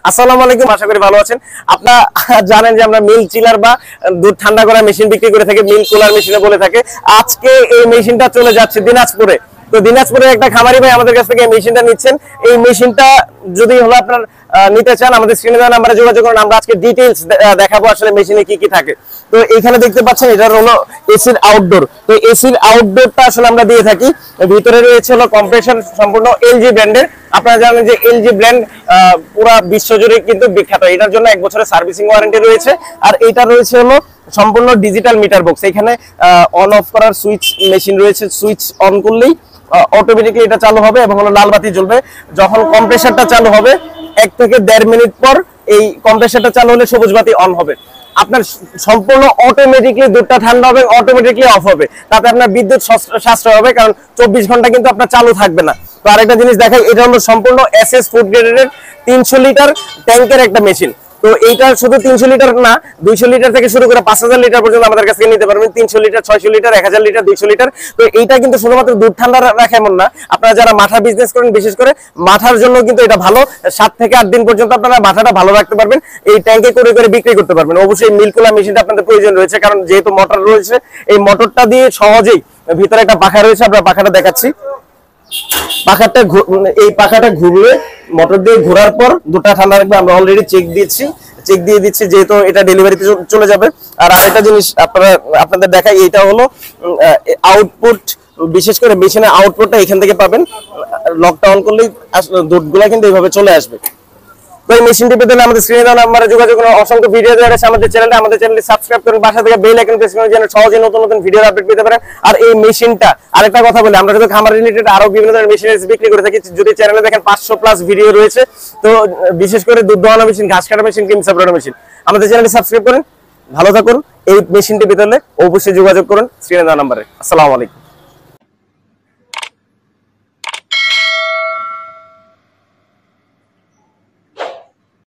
আসসালামু আলাইকুম, আশা করি ভালো আছেন। আপনারা জানেন যে আমরা মিল্ক চিলার বা দুধ ঠান্ডা করার মেশিন বিক্রি করে থাকি, মিল্ক কুলার মেশিনে বলে থাকে। আজকে এই মেশিনটা চলে যাচ্ছে দিনাজপুরে। তো দিনাজপুরের একটা খামারি ভাই আমাদের কাছ থেকে এই মেশিনটা নিচ্ছেন। এই মেশিনটা যদি হলো আপনার নিতে চান, আমাদের স্ক্রিনে দেওয়া নাম্বারে যোগাযোগ করুন। আমরা আজকে ডিটেইলস দেখাবো আসলে মেশিনে কি কি থাকে। তো এখানে দেখতে পাচ্ছেন এটা হলো এসির আউটডোর। তো এসির আউটডোরটা আসলে আমরা দিয়ে থাকি। ভিতরে রয়েছে হলো কম্প্রেসার, সম্পূর্ণ এলজি ব্র্যান্ডের। আপনারা জানেন যে এলজি ব্র্যান্ড পুরো বিশ্বজুড়ে কিন্তু বিখ্যাত। এটার জন্য 1 বছরের সার্ভিসিং ওয়ারেন্টি রয়েছে। আর এটা রয়েছে হলো সম্পূর্ণ ডিজিটাল মিটার বক্স। এখানে অন অফ করার সুইচ মেশিন রয়েছে, সুইচ অন করলেই অটোমেটিকলি এটা চালু হবে এবং হলো লাল বাতি জ্বলবে। যখন কম্প্রেসারটা চালু হবে 1 থেকে 1.5 মিনিট পর এই কম্প্রেসারটা চালু হলে সবুজ বাতি অন হবে। আপনার সম্পূর্ণ অটোমেটিকলি দুধটা ঠান্ডা হবে, অটোমেটিকলি অফ হবে। তাতে আপনার বিদ্যুৎ সাশ্রয় হবে, কারণ 24 ঘন্টা কিন্তু আপনার চালু থাকবে না। তো আরেকটা জিনিস দেখাই, এটা হলো সম্পূর্ণ এসএস ফুড গ্রেডের 300 লিটার ট্যাঙ্কের একটা মেশিন। তো এইটা শুধু 300 লিটার না, 200 লিটার থেকে শুরু করে 5000 লিটার পর্যন্ত আমাদের কাছ থেকে নিতে পারবেন। 300 লিটার, 600 লিটার, 1000 লিটার, 200 লিটার। তো এইটা কিন্তু শুধুমাত্র দুধ ঠান্ডা রাখে এমন না, আপনারা যারা মাঠা বিজনেস করেন, বিশেষ করে মাঠার জন্য কিন্তু এটা ভালো। 7 থেকে 8 দিন পর্যন্ত আপনারা মাঠাটা ভালো রাখতে পারবেন, এই ট্যাঙ্কে করে করে বিক্রি করতে পারবেন। অবশ্যই মিল্ক কুলার মেশিনটা আপনাদের প্রয়োজন রয়েছে, কারণ যেহেতু মোটর রয়েছে, এই মোটরটা দিয়ে সহজেই, ভিতরে একটা পাখা রয়েছে, আমরা পাখাটা দেখাচ্ছি। এই পাখাটা ঘুরলে, মোটর দিয়ে ঘোরার পর দুধটা ঠান্ডা রাখবে। আমরা অলরেডি চেক দিয়ে দিচ্ছি যেহেতু এটা ডেলিভারিতে চলে যাবে। আর আরেকটা জিনিস আপনাদের দেখাই, এটা হলো আউটপুট। বিশেষ করে মেশিনের আউটপুটটা এখান থেকে পাবেন। লকটা অন করলেই দুধগুলা কিন্তু এইভাবে চলে আসবে। তো এই মেশিনটি পেতে হলে আমাদের স্ক্রিনে দেওয়া নাম্বারে যোগাযোগ করুন। অসংখ্য ভিডিও দেওয়া আছে আমাদের চ্যানেলটি সাবস্ক্রাইব করুন, পাশে থেকে বেল আইকন প্রেস করুন যেন সহজে নতুন নতুন ভিডিওর আপডেট পেতে পারেন। আর এই মেশিনটা, আরেকটা কথা বলি, আমরা যদি খামার রিলেটেড আরো বিভিন্ন ধরনের মেশিন বিক্রি করে থাকি। যদি চ্যানেলে দেখেন 500+ ভিডিও রয়েছে। তো বিশেষ করে দুধ দোয়ানো মেশিন, ঘাস কাটা মেশিন, কিং সাপ্লায়ার মেশিন, আমাদের চ্যানেলটি সাবস্ক্রাইব করেন। ভালো থাকুন। এই মেশিনটি পেতে হলে অবশ্যই যোগাযোগ করুন স্ক্রিনে দেওয়া নাম্বারে। আসসালামু আলাইকুম।